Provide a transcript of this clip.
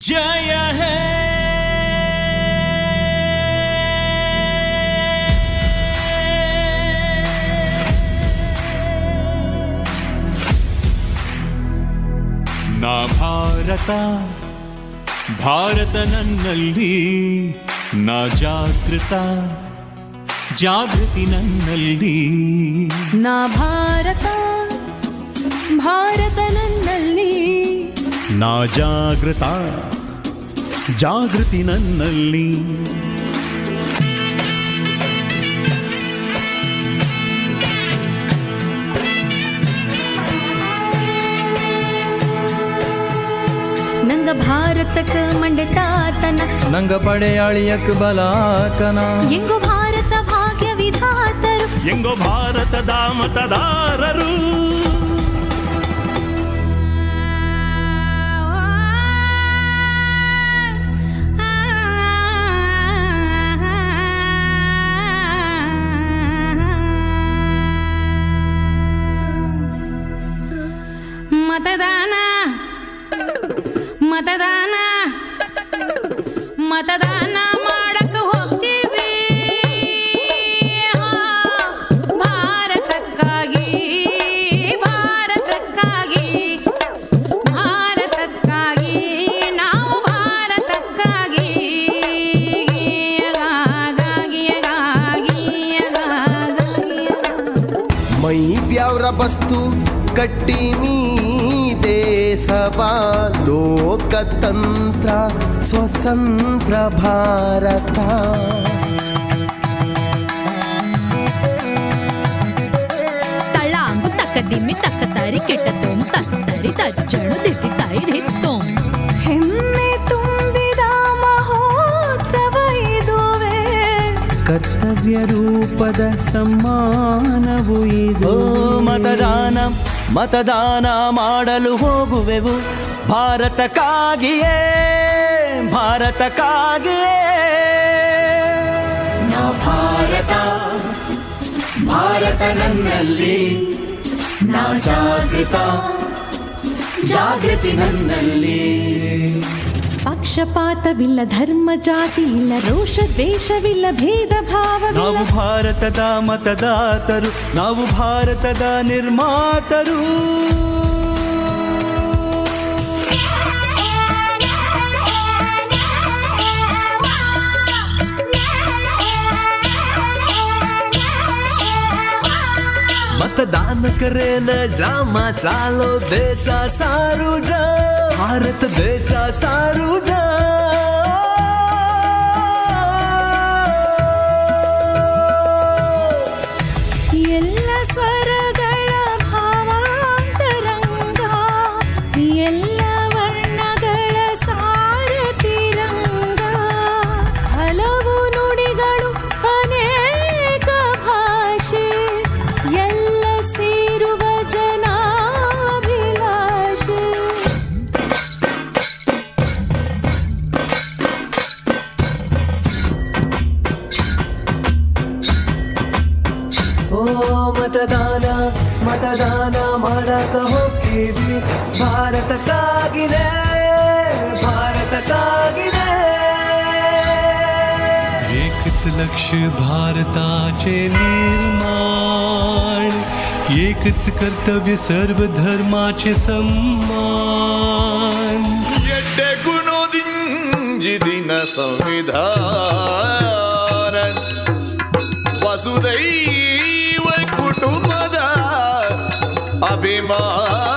जय हे ನಾ ಭಾರತ ಭಾರತ ನನ್ನಲ್ಲಿ ನಾ ಜಾಗೃತ ಜಾಗೃತಿ ನನ್ನಲ್ಲಿ ನಾ ಭಾರತ ಭಾರತ ನನ್ನಲ್ಲಿ ನಾ ಜಾಗೃತ ಜಾಗೃತಿ ನನ್ನಲ್ಲಿ ನಂಗ ಭಾರತಕ್ಕ ಮಂಡೆತಾತನ ನಂಗ ಪಡೆಯಾಳಿಯಕ್ ಬಲಾಕನ ಎಂಗೋ ಭಾರತ ಭಾಗ್ಯ ವಿಧಾತರು ಎಂಗೋ ಭಾರತದ ಮತದಾರರು ಮತದಾನ ಮತದಾನ ಮತದಾನ ಮಾಡಕ್ಕೆ ಹೋಗ್ತೀವಿ ಭಾರತಕ್ಕಾಗಿ ಭಾರತಕ್ಕಾಗಿ ಭಾರತಕ್ಕಾಗಿ ನಾವು ಭಾರತಕ್ಕಾಗಿ ಮೈ ಬ್ಯಾವ್ರ ಬಸ್ತು ಕಟ್ಟಿನಿ ದೇಶವಾ ಲೋಕತಂತ್ರ ಸ್ವತಂತ್ರ ಭಾರತ ತಳಾಂಗು ತಕ್ಕದಿಮ್ಮಿ ತಕ್ಕತಾರಿ ಕೆಟ್ಟದೋಂ ತತ್ತರಿ ತಜ್ಜಣು ದಿಟ್ಟಿ ತಾಯಿ ದಿತ್ತೋಂ ಹೆಮ್ಮೆ ತುಂಬಿದ ಮಹೋತ್ಸವ ಇದುವೇ ಕರ್ತವ್ಯ ರೂಪದ ಸಮ್ಮಾನವು ಇದು ಮತದಾನ ಮತದಾನ ಮಾಡಲು ಹೋಗುವೆವು ಭಾರತಕ್ಕಾಗಿಯೇ ಭಾರತಕ್ಕಾಗಿಯೇ ನಾ ಭಾರತ ಭಾರತ ನನ್ನಲ್ಲಿ ನಾ ಜಾಗೃತ ಜಾಗೃತಿ ನನ್ನಲ್ಲಿ ಪಕ್ಷಪಾತವಿಲ್ಲ ಧರ್ಮ ಜಾತಿ ಇಲ್ಲ ರೋಷ ದ್ವೇಷವಿಲ್ಲ ಭೇದ ಭಾವವಿಲ್ಲ ನಾವು ಭಾರತದ ಮತದಾತರು ನಾವು ಭಾರತದ ನಿರ್ಮಾತರು मतदान करेन जामा चालो देशा सारू जा भारत देशा सारू जा ಎಲ್ಲ ಸ್ವರಗಳ ಭಾವಾಂತರಂಗ ಎಲ್ಲ ವರ್ಣಗಳ ಸಾರತಿರಂಗ ಹಲವು ನುಡಿಗಳು ಅನೇಕ ಭಾಷೆ ಎಲ್ಲ ಸೇರುವ ಜನಾಭಿಲಾಷೆ ಓ ಮತದಾನ ಮತದಾನ ಮಾಡಕ ಹೋಗ್ತೀವಿ ಭಾರತಕ್ಕಾಗಿನೇ ಭಾರತಕ್ಕಾಗಿನೇ एकच लक्ष्य भारताचे निर्माण एकच कर्तव्य सर्व धर्माचे सम्मान ಎಡ್ಡೆ ಗುಣದಿಂಜಿದಿನ ಸಂವಿಧಾನ ವಸುದೈವ ಕುಟುಂಬದ ಅಭಿಮಾನ